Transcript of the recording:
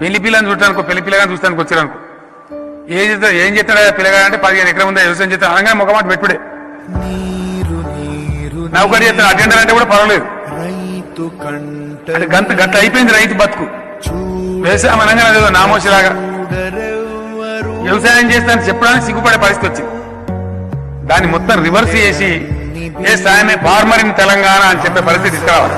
పెళ్లి పిల్లని చూడటానికి పెళ్లి పిల్లగాని చూస్తానికి వచ్చారనుకో ఏం చేస్తాడా పిల్లగా అంటే 15 ఎకరం ఉందా వ్యవసాయం చేస్తాను అనగానే ముఖమాట పెట్టుడే నౌకరి చేస్తాను అటెండర్ అంటే కూడా పర్వాలేదు అంటే గంట అయిపోయింది రైతు బతుకు వ్యవసాయం అనగానే నామోషిలాగా వ్యవసాయం చేస్తానని చెప్పడానికి సిగ్గుపడే పరిస్థితి వచ్చింది దాన్ని మొత్తం రివర్స్ చేసి ఏ సాయమే ఫార్మర్ ఇన్ తెలంగాణ అని చెప్పే పరిస్థితి తీసుకురావాలి